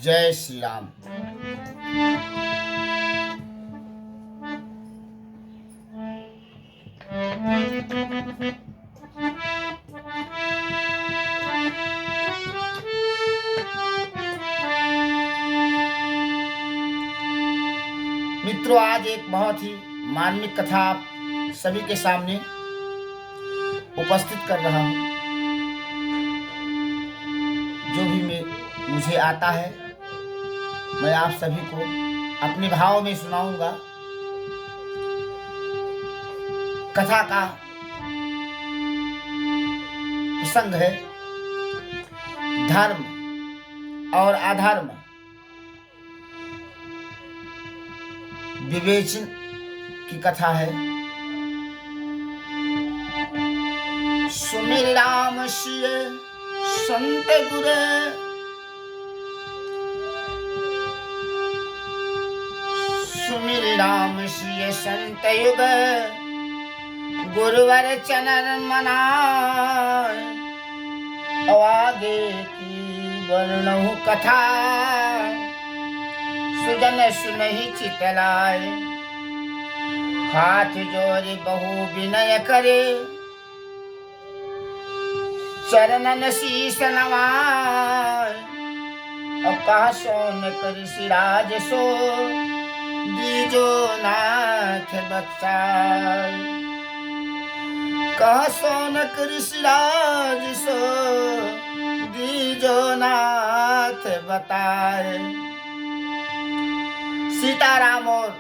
जय श्री राम। मित्रों, आज एक बहुत ही मार्मिक कथा आप सभी के सामने उपस्थित कर रहा हूं। जो भी मुझे आता है मैं आप सभी को अपने भाव में सुनाऊंगा। कथा का प्रसंग है धर्म और अधर्म विवेचन की कथा है। सुमिर राम सिय संत गुर, सुमिर राम सिय संत युग, गुरुवर चरण मनाय। आगे की वर्णहु कथा, सुजन सुनहि चितलाय। हाथ जोड़ि बहु विनय करे, चरणन शीस नवाय। अब कहा सोन कर सिराज सो, दीजो नाथ बख्शाय। कहा सोन कर सिराज सो, दीजो नाथ बताए। सीताराम और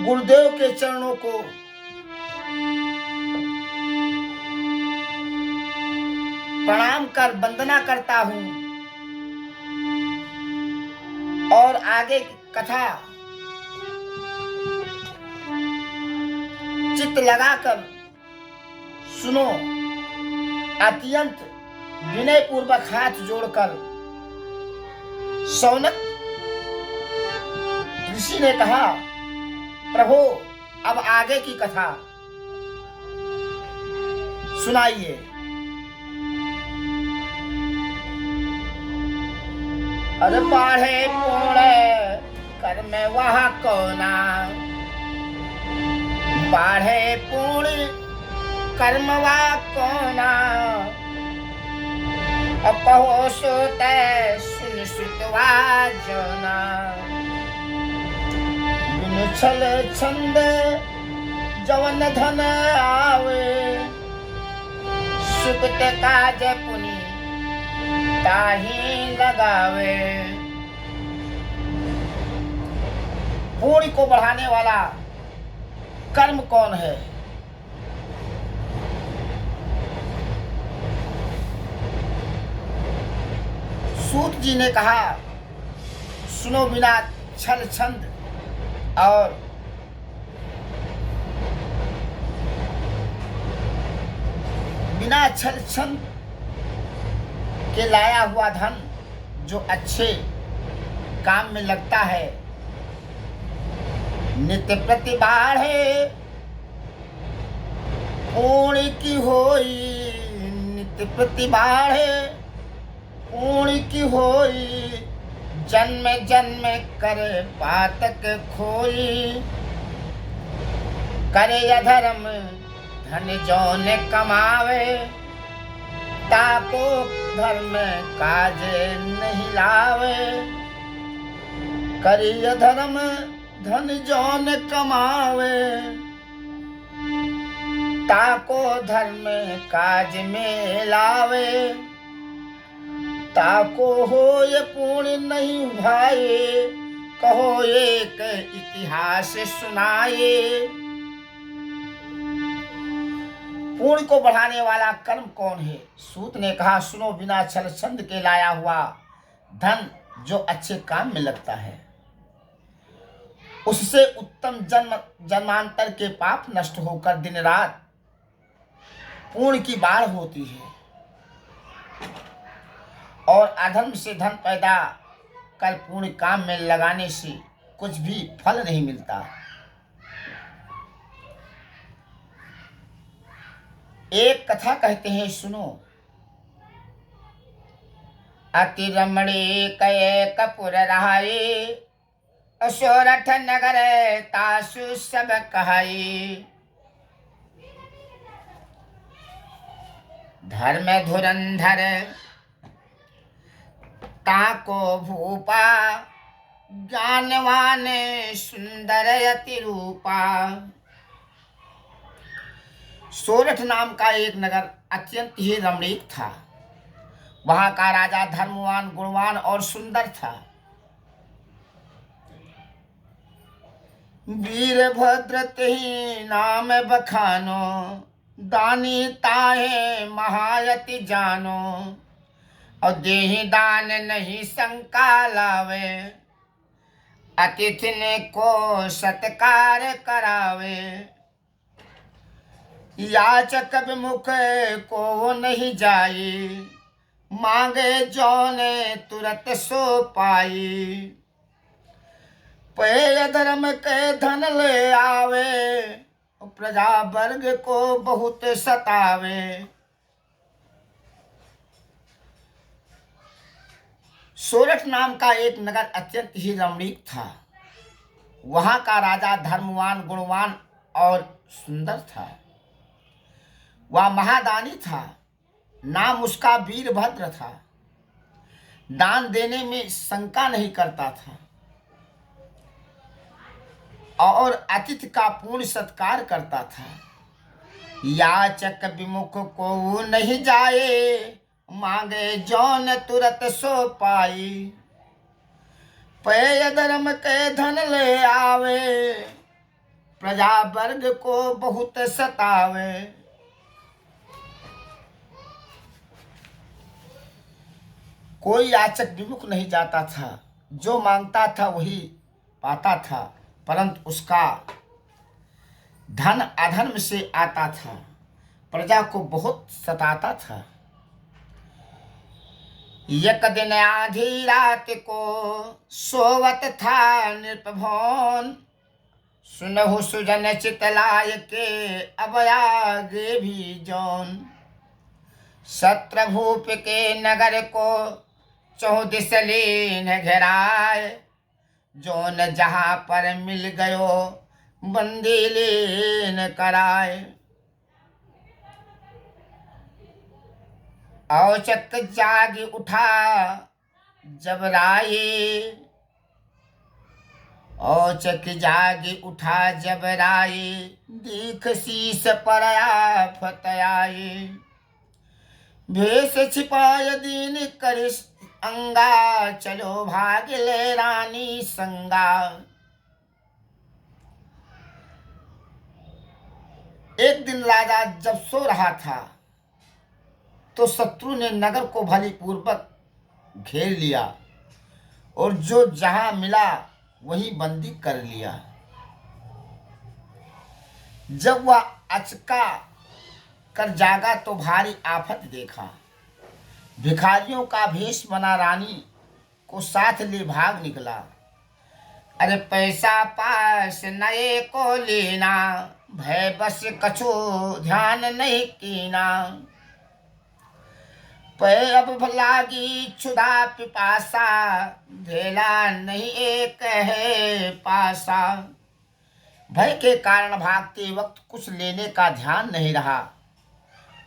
गुरुदेव के चरणों को प्रणाम कर वंदना करता हूं और आगे की कथा चित्त लगाकर सुनो। अत्यंत विनय पूर्वक हाथ जोड़कर शौनक ऋषि ने कहा, प्रभु अब आगे की कथा सुनाइए। अरे बाढ़े पूर्ण कर्म वह कोना, बाढ़े पूर्ण कर्म वह कोना। अब कहो सोते सुन सुतवा जोना। बिनु छल छंद जवन धन आवे, सुकृत काज पुनि ताही लगावे। पूर्ण को बढ़ाने वाला कर्म कौन है? सूत जी ने कहा, सुनो, बिना छल छंद और बिना छल छंद के लाया हुआ धन जो अच्छे काम में लगता है, नित्य प्रति बाढ़े पूर्ण की होई। नित्य प्रति बाढ़े पूर्ण की होई, जन्म जन्म करे पातक खोई। करे अधर्म धन जौन कमावे, ताको धर्म काज नहीं लावे। करे अधर्म धन जौन कमावे, ताको धर्म काज में लावे। ताको हो ये पूर्ण नहीं भाए, कहो एक इतिहास सुनाए। पूर्ण को बढ़ाने वाला कर्म कौन है? सूत ने कहा, सुनो, बिना छल छंद के लाया हुआ धन जो अच्छे काम में लगता है, उससे उत्तम जन्म जन्मांतर के पाप नष्ट होकर दिन रात पूर्ण की बाढ़ होती है। और अधर्म से धन पैदा कर पूर्ण काम में लगाने से कुछ भी फल नहीं मिलता। एक कथा कहते हैं, सुनो। अति रमणी कये कपूर रहाई, सोरठ नगर तासु सब कहाई। धर्म धुरंधर ताको भूपा, ज्ञानवान सुंदर यति रूपा। सोरठ नाम का एक नगर अत्यंत ही रमणीक था। वहां का राजा धर्मवान, गुणवान और सुंदर था। वीरभद्र तेहि नाम बखानो, दानी ताहे महायति जानो। और देहि दान नहीं शंका लावे, अतिथि ने को सत्कार करावे। याचक विमुख को नहीं जाई, मांगे जौने तुरत सो पाई। पेय धर्म के धन ले आवे, प्रजा वर्ग को बहुत सतावे। सोरठ नाम का एक नगर अत्यंत ही रमणीक था। वहां का राजा धर्मवान, गुणवान और सुंदर था। वह महादानी था। नाम उसका वीरभद्र था। दान देने में शंका नहीं करता था और अतिथि का पूर्ण सत्कार करता था। याचक विमुख को नहीं जाए, मांगे जौन तुरत सो पाई। पेय धर्म के धन ले आवे, प्रजा वर्ग को बहुत सतावे। कोई याचक विमुख नहीं जाता था। जो मांगता था वही पाता था, परंतु उसका धन अधर्म से आता था, प्रजा को बहुत सताता था। एक दिन आधी रात को सोवत था नृपभवन, सुनहु सुजन चितलाय के अब आगे भी जौन। शत्रभूप के नगर को चौदिस लीन घेराए, जौन जहाँ पर मिल गयो बंदी लीन कराए। औचक जाग उठा जब राये, औचक जाग उठा जब राये। दीख शीस पर आफत आए, भेष छिपाय दीन करिस अंगा। चलो भाग ले रानी संगा। एक दिन राजा जब सो रहा था तो शत्रु ने नगर को भली पूर्वक घेर लिया और जो जहां मिला वही बंदी कर लिया। जब वह अचका कर जागा तो भारी आफत देखा। भिखारियों का भेष बना रानी को साथ ले भाग निकला। अरे पैसा पास नए को लेना, भय बस कछु ध्यान नहीं कीना। पै अब लागी क्षुधा पिपासा, धेला नहीं एक है पासा। भय के कारण भागते वक्त कुछ लेने का ध्यान नहीं रहा,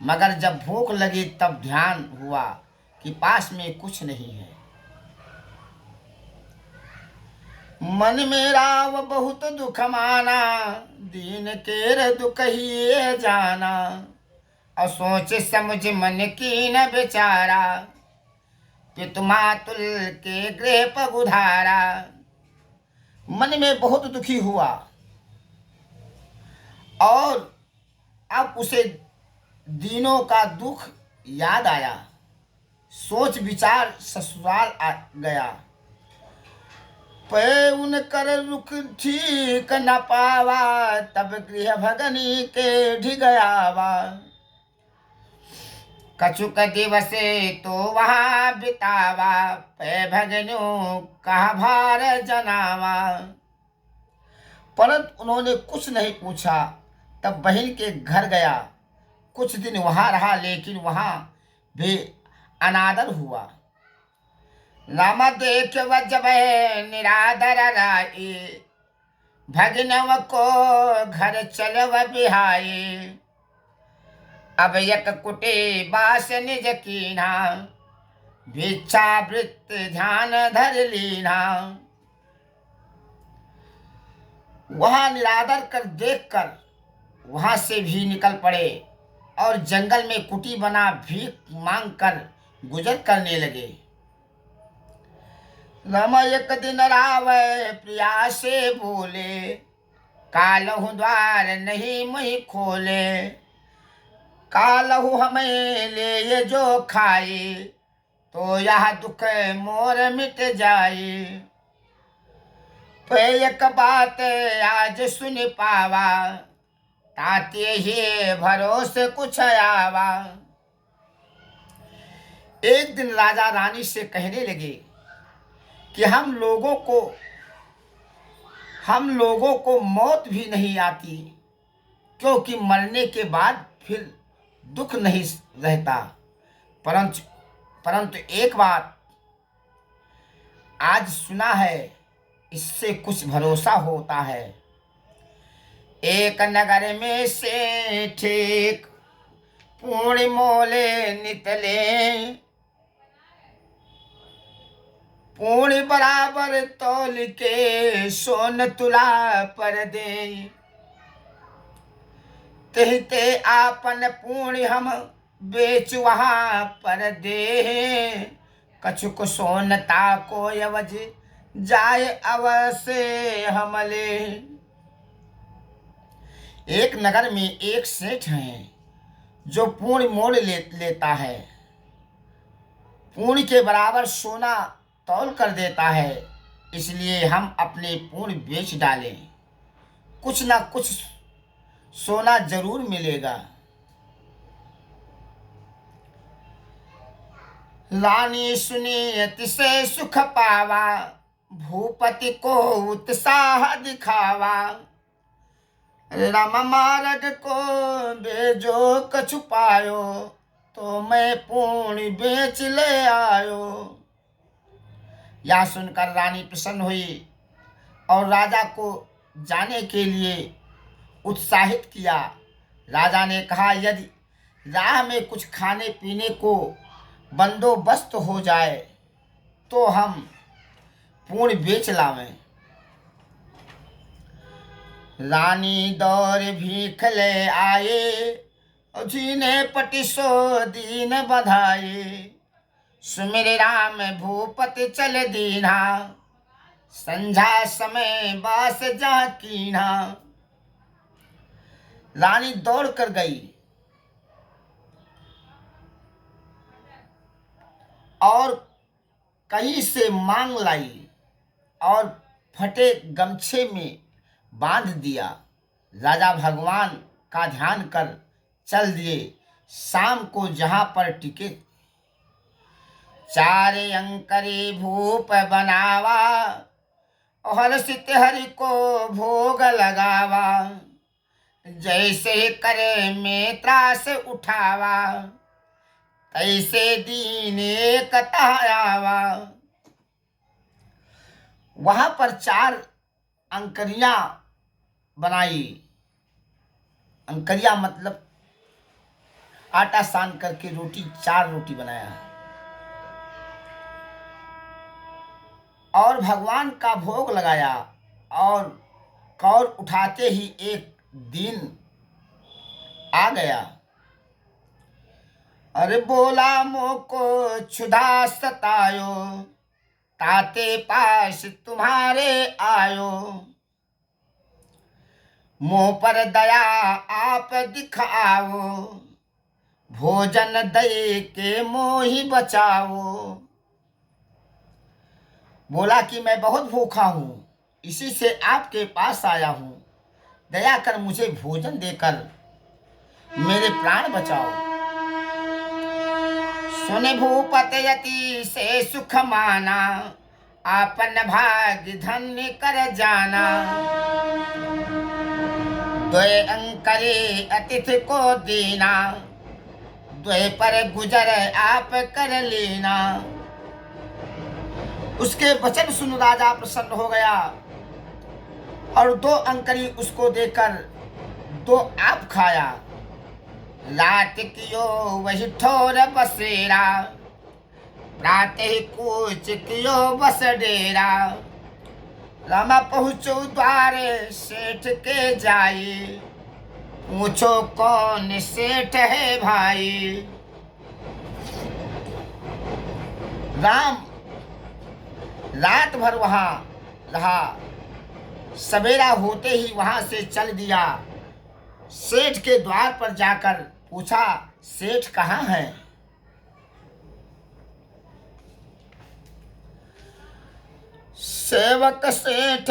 मगर जब भूख लगी तब ध्यान हुआ कि पास में कुछ नहीं है। मन मेरा वो बहुत दुख माना, दीन केर दुख ही जाना। और सोच समझ मन की न बेचारा, पितुमातुल के गृह पगुधारा। मन में बहुत दुखी हुआ और अब उसे दीनों का दुख याद आया। सोच विचार ससुराल आ गया। पै उन कर रुख ठीक न पावा, तब गृह भगनी के ढिगयावा। कछुक दिवसे तो वहाँ बितावा, पै भगनु कहा भार जनावा। परंतु उन्होंने कुछ नहीं पूछा। तब बहन के घर गया। कुछ दिन वहाँ रहा, लेकिन वहाँ भी अनादर हुआ। राम देख जब निरादर राई, भगनव को घर चलव बिहाई। अब यक कुटे बास निज कीन्हा, भिक्षा वृत्त ध्यान धर लीना। वहां निरादर कर देखकर वहां से भी निकल पड़े और जंगल में कुटी बना भीख मांग कर गुजर करने लगे। राम एक दिन रावै प्रिया से बोले, कालहु द्वार नहीं मुहि खोले। कालहु हमें ले जो खाए, तो यह दुख मोर मिट जाए। पे एक बात आज सुन पावा, ताते ही भरोसे कुछ आवा। एक दिन राजा रानी से कहने लगे कि हम लोगों को मौत भी नहीं आती, क्योंकि मरने के बाद फिर दुख नहीं रहता। परंतु एक बात आज सुना है, इससे कुछ भरोसा होता है। एक नगर में से ठीक पूर्ण मोले नितले, पूर्ण बराबर तौल के सोन तुला पर दे। कहते आपन पूर्ण हम बेच वहाँ पर दे, कछुक सोनता को अवज जाए अवश्य हमले। एक नगर में एक सेठ है जो पूर्ण मोल लेता है, पूर्ण के बराबर सोना तौल कर देता है। इसलिए हम अपने पूर्ण बेच डालें, कुछ ना कुछ सोना जरूर मिलेगा। रानी सुनी अतिशय सुख पावा, भूपति को उत्साह दिखावा। राम मार्ग को बेजो कछु पायो, तो मैं पूर्ण बेच ले आयो। यह सुनकर रानी प्रसन्न हुई और राजा को जाने के लिए उत्साहित किया। राजा ने कहा, यदि राह में कुछ खाने पीने को बंदोबस्त हो जाए तो हम पूर्ण बेच लावें। रानी दौर भीख ले आए, जिन्हें पटिसो दीन बधाए। सुमिर राम भूपति चल दीना, संझा समय बास जा कीन्हा। रानी दौड़ कर गई और कहीं से मांग लाई और फटे गमछे में बांध दिया। राजा भगवान का ध्यान कर चल दिए। शाम को जहां पर टिके, चारे अंकरे भूप बनावा, और सित हरि को भोग लगावा। जैसे करे में त्रास उठावा, तैसे दीन एक आवा। वहां पर 4 अंकरियां बनाई। अंकरिया मतलब आटा सान करके रोटी, 4 रोटी बनाया और भगवान का भोग लगाया। और कौर उठाते ही एक दिन आ गया। अरे बोला मोको क्षुधा सतायो, ताते पास तुम्हारे आयो। मुँह पर दया आप दिखाओ, भोजन दे के मोहि बचाओ। बोला कि मैं बहुत भूखा हूँ, इसी से आपके पास आया हूँ। दया कर मुझे भोजन देकर मेरे प्राण बचाओ। सुने भूपति यति से सुख माना, आपन भाग्य धन्य कर जाना। द्वय अंकरे अतिथि को दीना, द्वय पर गुजर आप कर लेना। उसके वचन सुन राजा प्रसन्न हो गया और 2 अंकड़ी उसको देकर 2 आप खाया। रात कियो वही ठोर बसेरा, प्रातः कूच कियो बस डेरा। रामा पहुँचो द्वारे सेठ के जाई, पूछो कौन सेठ है भाई। राम रात भर वहां रहा, सवेरा होते ही वहां से चल दिया। सेठ के द्वार पर जाकर पूछा, सेठ कहाँ है? सेवक सेठ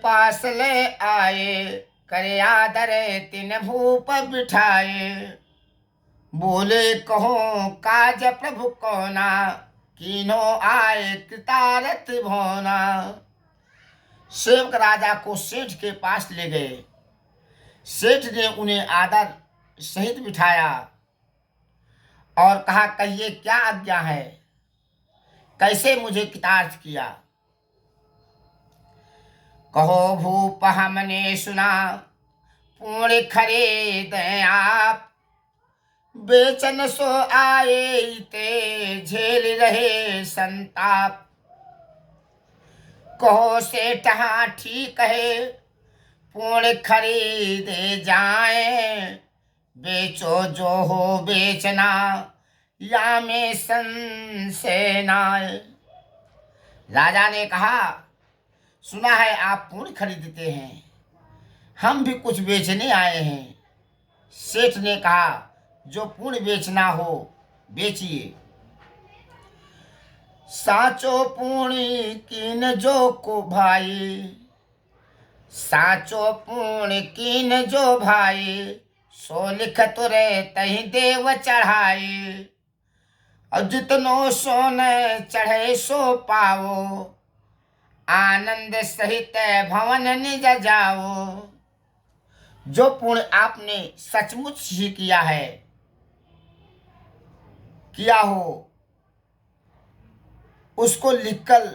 पास ले आए, करे आदर तिन भूप बिठाए। बोले कहो काज प्रभु कोना, कीनो आए कृतारत भोना। सेवक राजा को सेठ के पास ले गए। सेठ ने उन्हें आदर सहित बिठाया और कहा, कहिए क्या आज्ञा है, कैसे मुझे कृतार्थ किया? कहो भूप हमने सुना, पूर्ण खरीद आप। बेचन सो आए ते झेल रहे संताप। कहो सेठ हाँ ठीक है, पूर्ण खरीदे जाए। बेचो जो हो बेचना, या में संशय नाय। राजा ने कहा, सुना है आप पूर्ण खरीदते हैं, हम भी कुछ बेचने आए हैं। सेठ ने कहा, जो पूर्ण बेचना हो बेचिए। साचो पूर्ण कीन जो को भाई, साचो पूर्ण कीन जो भाई। सो लिख तुरे तही देव चढ़ाई। और जितनो सोन चढ़े सो पाओ, आनंद सहित भवन निज जाओ। जो पुण्य आपने सचमुच ही किया हो, उसको लिखकर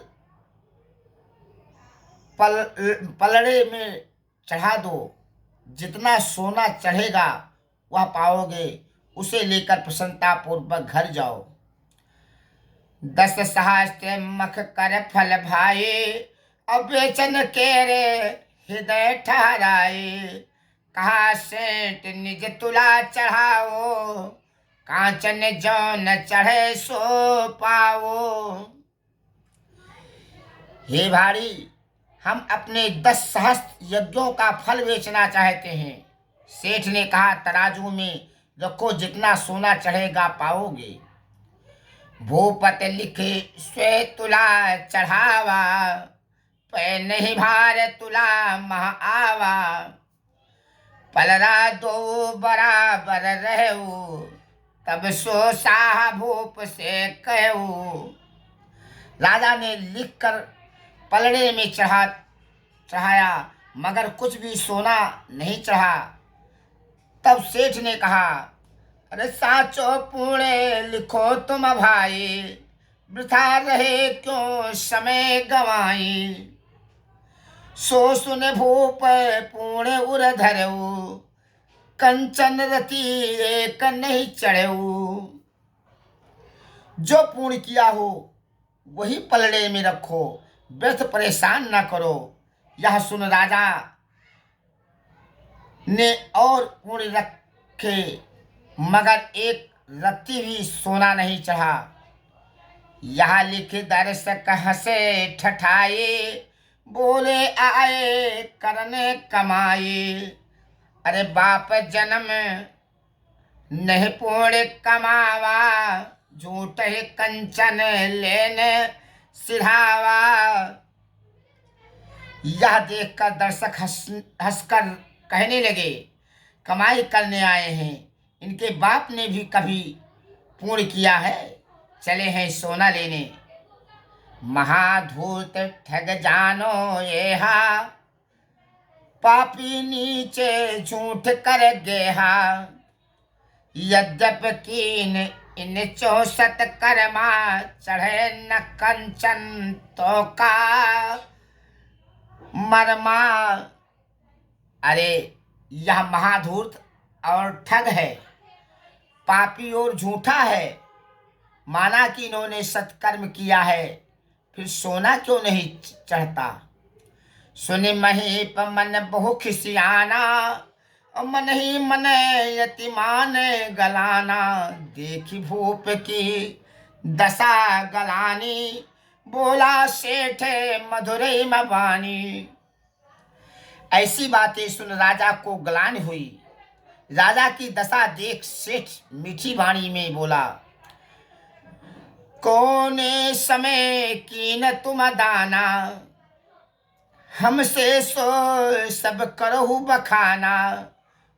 पलड़े में चढ़ा दो। जितना सोना चढ़ेगा वह पाओगे, उसे लेकर प्रसन्नता पूर्वक घर जाओ। 10 सहस्त्र मख कर फल भाई, अब बेचन के रे हृदय ठहराए। कहा सेठ निज तुला चढ़ाओ, कांचन जो न चढ़े सो पाओ। हे भारी, हम अपने 10 सहस्त्र यज्ञों का फल बेचना चाहते हैं। सेठ ने कहा, तराजू में रखो, जितना सोना चढ़ेगा पाओगे। भूपत लिखे स्वे तुला चढ़ावा, पै नहीं भार तुला मह आवा। पलरा दो बराबर रहू, तब सो साह भूप से कहू। राजा ने लिखकर पलड़े में चढ़ाया, मगर कुछ भी सोना नहीं चढ़ा। तब सेठ ने कहा, अरे साचो पुणे लिखो तुम भाई, वृथा रहे क्यों समय गवाई। सो सुन भूप पुणे उर धरऊ, कंचन रति एक नहीं चढ़ऊ। जो पूर्ण किया हो वही पलड़े में रखो, व्यर्थ परेशान न करो। यह सुन राजा ने और पूर्ण रखे, मगर एक रत्ती भी सोना नहीं चढ़ा। यहाँ लिखे दर्शक हंसे ठठाए, बोले आए करने कमाए। अरे बाप जन्म नहीं पूर्ण कमावा, झूठ ही कंचन लेने सिढ़ावा। यह देखकर दर्शक हंसकर कहने लगे, कमाई करने आए हैं, इनके बाप ने भी कभी पूर्ण किया है, चले हैं सोना लेने। महाधूर्त ठग जानो येहा, पापी नीचे झूठ कर गेहा। यद्यप कीन इन 64 कर्मा चढ़े न कंचन तो का मरमा। अरे यह महाधूर्त और ठग है, पापी और झूठा है। माना कि इन्होंने सत्कर्म किया है, फिर सोना क्यों नहीं चढ़ता। सुनि महीप मन बहु खिसियाना, और मन ही मन यतिमान गलाना। देखी भूप की दशा गलानी, बोला सेठ मधुरई मवानी। ऐसी बातें सुन राजा को ग्लानि हुई। राजा की दशा देख सेठ मीठी वाणी में बोला, कोने समय कीन तुम दाना, हमसे सो सब करहु बखाना।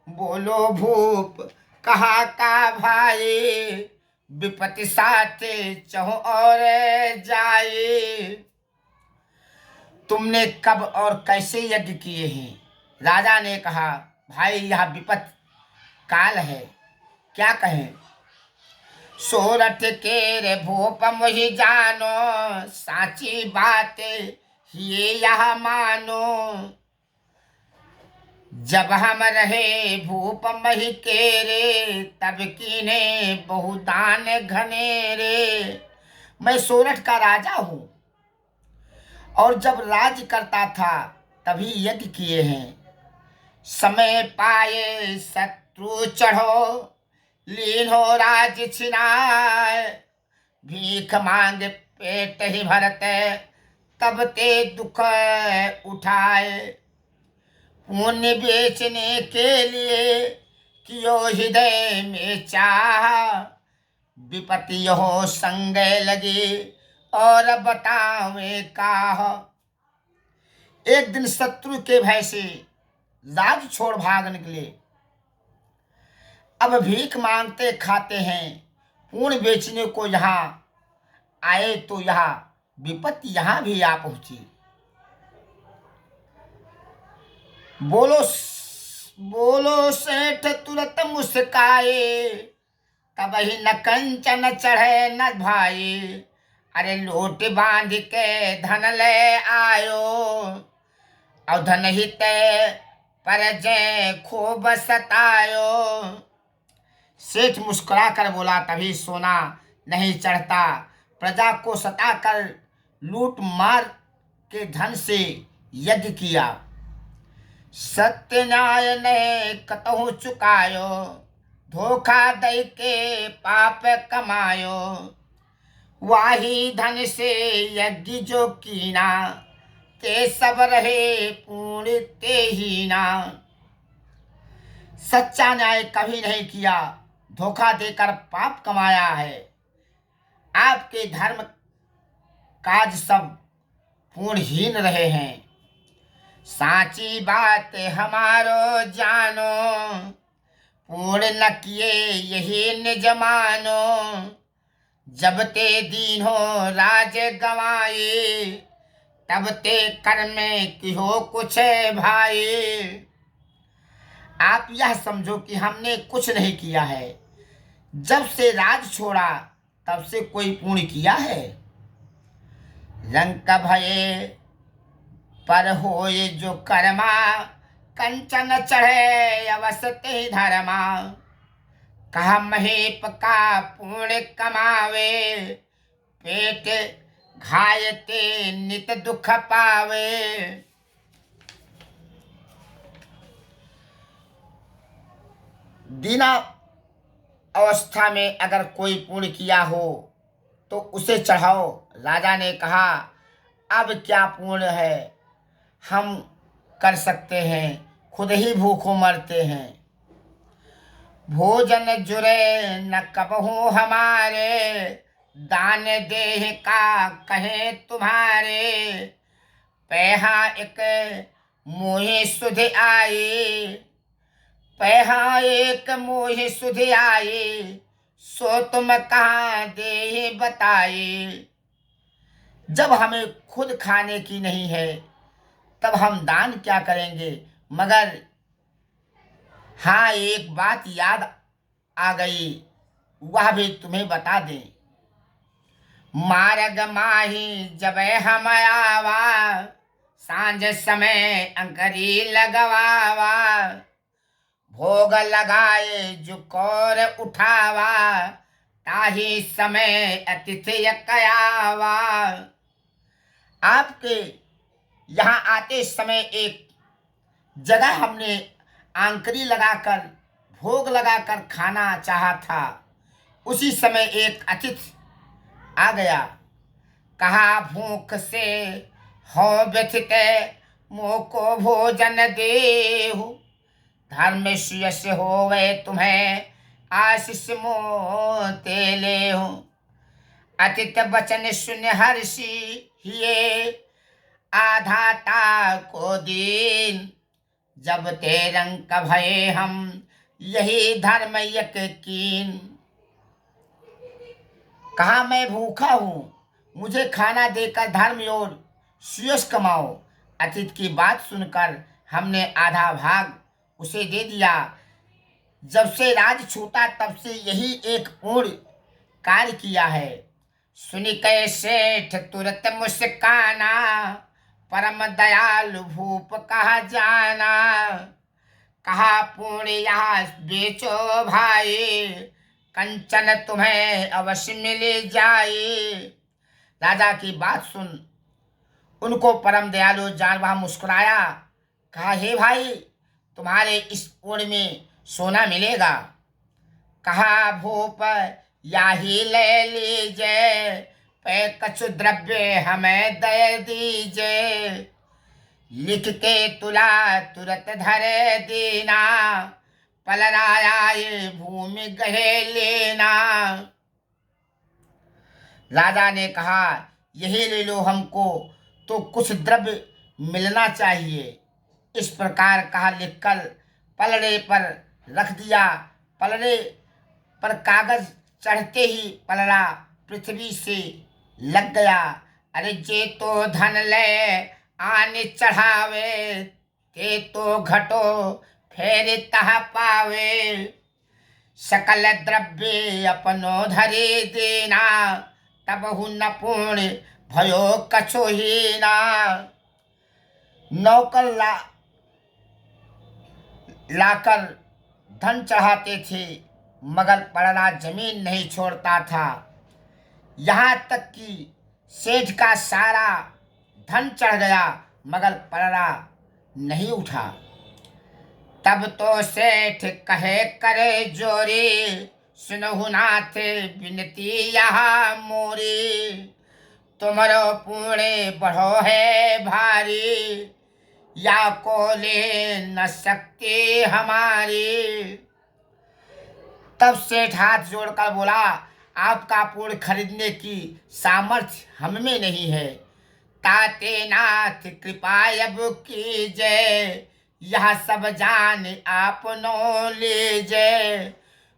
बोलो भूप कहा का भाई, विपत्ति साथे चहो और जाए। तुमने कब और कैसे यज्ञ किए हैं। राजा ने कहा, भाई यह विपत्ति काल है, क्या कहें। सोरठ के रे भूप मुहि जानो, साची बात ये यह मानो। जब हम रहे भूप मही के रे, तब कीने बहुदान घनेरे। मैं सोरठ का राजा हूँ, और जब राज करता था तभी यज्ञ किए हैं। समय पाए शत्रु चढ़ो, लीन हो राज छिनाए। भीख मांग पेट ही भरते, तब ते दुख उठाए। पुण्य बेचने के लिए कियो हृदय में चाह, विपत्ति हो संग लगे और बतावे काह। एक दिन शत्रु के भय से राज छोड़ भाग निकले। अब भीख मांगते खाते हैं। पुण्य बेचने को यहाँ आए तो यहाँ विपत्ति यहाँ भी आ पहुंची। बोलो सेठ तुरंत मुस्काए, तब ही न कंचन चढ़े न भाई। अरे लोट बांध के धन ले आयो, और धन हित पर जय खूब सतायो। सेठ मुस्कुरा कर बोला, तभी सोना नहीं चढ़ता। प्रजा को सताकर लूट मार के धन से यज्ञ किया। सत्य न्याय ने कतहु चुकायो, धोखा दई के पाप कमायो। वाही धन से यज्ञ जो कीना, ते सब रहे पूर्ण ते हीना। सच्चा न्याय कभी नहीं किया, धोखा देकर पाप कमाया है। आपके धर्म काज सब पूर्णहीन रहे हैं। साची बात हमारो जानो, पूर्ण न किए यही निज मानो। जब ते दीन हो राज गवाए, तब ते कर्म की हो कुछ भाई। आप यह समझो कि हमने कुछ नहीं किया है। जब से राज छोड़ा तब से कोई पुण्य किया है। रंक भये पर होए जो कर्मा, कंचन चढ़े अवसते धर्मा। कहा महेप का पुण्य कमावे, पेट घायते नित दुख पावे। दीना अवस्था में अगर कोई पुण्य किया हो तो उसे चढ़ाओ। राजा ने कहा, अब क्या पुण्य है हम कर सकते हैं, खुद ही भूखों मरते हैं। भोजन जुरे न कबहू हमारे, दान देह का कहे तुम्हारे। पैहा एक मोहे सुध आए, पैहा एक मोहे सुध आए। सो तुम कहाँ दे बताए। जब हमें खुद खाने की नहीं है तब हम दान क्या करेंगे। मगर हाँ, एक बात याद आ गई। वह भी तुम्हें बता दें। मार्ग माही जब हम आवा, सांझ समय अंकरी लगवावा, भोग लगाए जो कौर उठावा, ताही समय अतिथि कयावा। आपके यहाँ आते समय एक जगह हमने आंकरी लगाकर भोग लगाकर खाना चाहा था। उसी समय एक अतिथि आ गया, कहा भूख से हो व्यथित, मोह को भोजन देहु, धर्म यश होवे तुम्हें आशीष मोते लेहु। अतिथ बचन सुन हर्षि हिये, आधाता को दीन, जब ते रंग भये हम यही धर्म यकीन। कहा मैं भूखा हूँ, मुझे खाना देकर धर्म और सुयश कमाओ। अतिथि की बात सुनकर हमने आधा भाग उसे दे दिया। जब से राज छूटा तब से यही एक पूर्ण कार्य किया है। सुनि कै सेठ तुरत मुस्काना, परम दयालु भूप कहा जाना। कहा पूर्ण यहाँ बेचो भाई, कंचन तुम्हें अवश्य मिल जाए। राजा की बात सुन उनको परम दयालु जान वह मुस्कुराया। कहा हे भाई, तुम्हारे इस पूर्ण में सोना मिलेगा। कहा भूप या ही ले लीजिए, पे कछु द्रव्य हमें दे दीजिए। लिख के तुला तुरत धरे देना, पलराया ये भूमि गहे लेना। राजा ने कहा यही ले लो, हमको तो कुछ द्रव्य मिलना चाहिए। इस प्रकार कहा लिखकर पलड़े पर रख दिया। पलड़े पर कागज चढ़ते ही पलड़ा पृथ्वी से लग गया। अरे जे तो धन ले आने चढ़ावे, ते तो घटो फेर तह पावे। सकल द्रव्य अपनो धरे देना, तब हु न पूर्ण भयो कछो हीना। नौकर लाकर धन चढ़ाते थे, मगर पलड़ा जमीन नहीं छोड़ता था। यहाँ तक कि सेठ का सारा धन चढ़ गया, मगर पलड़ा नहीं उठा। तब तो सेठ कहे करे जोरी, सुनहु नाथ विनती यहाँ मोरी। तुमरो पुणे बढ़ो है भारी, या को ले न सकती हमारी। तब सेठ हाथ जोड़कर बोला, आपका पूर्ण खरीदने की सामर्थ्य हम में नहीं है। ताते नाथ कृपा अब कीजिए, यह सब जान आपनो लीजिए।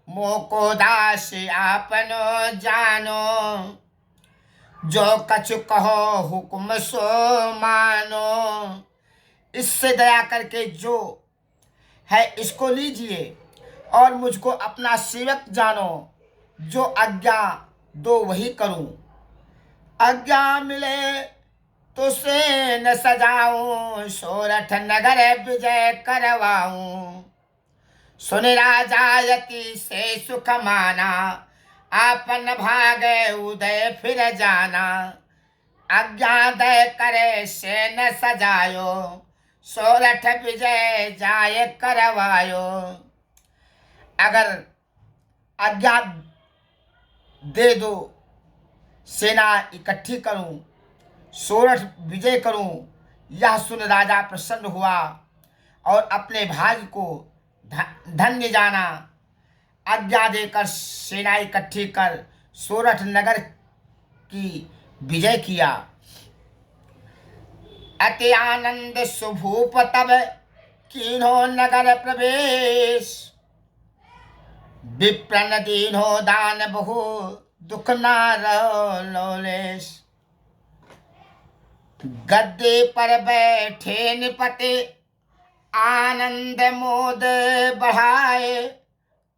मोह को दास आपनो जानो, जो कछु कहो हुक्म सो मानो। इससे दया करके जो है इसको लीजिए और मुझको अपना सेवक जानो। जो आज्ञा दो वही करूं। आज्ञा मिले तो सेन सजाऊं, सोरठ नगर विजय करवाऊं। सुन राजा यति से सुख माना, आपन भागे उदय फिर जाना। आज्ञा दय करे सेन सजायो, सोरठ विजय जाय करवायो। अगर आज्ञा दे दो, सेना इकट्ठी करूं, सोरठ विजय करूं। यह सुन राजा प्रसन्न हुआ और अपने भाग्य को धन्य जाना। आज्ञा देकर सेना इकट्ठी कर सोरठ नगर की विजय किया। अति आनंद सुभूप तब कीन्हो नगर प्रवेश, विप्रन दीन्हो दान बहु दुख नारो लोलेश। गद्दे पर बैठे निपटे आनंद मोद बढ़ाए,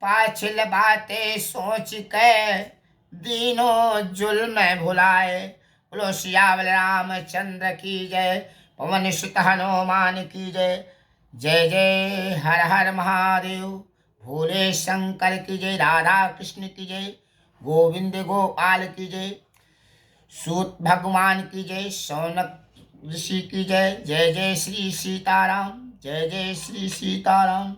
पाछिल बातें सोच के दीनों जुल्म भुलाए। बोलो सियावर रामचंद्र की जय, पवन सुत हनुमान की जय। जय जय हर हर महादेव। भोले शंकर की जय, राधा कृष्ण की जय, गोविंद गोपाल की जय, सूत भगवान की जय, शौनक ऋषि की जय। जय जय श्री सीताराम, जय जय श्री सीताराम।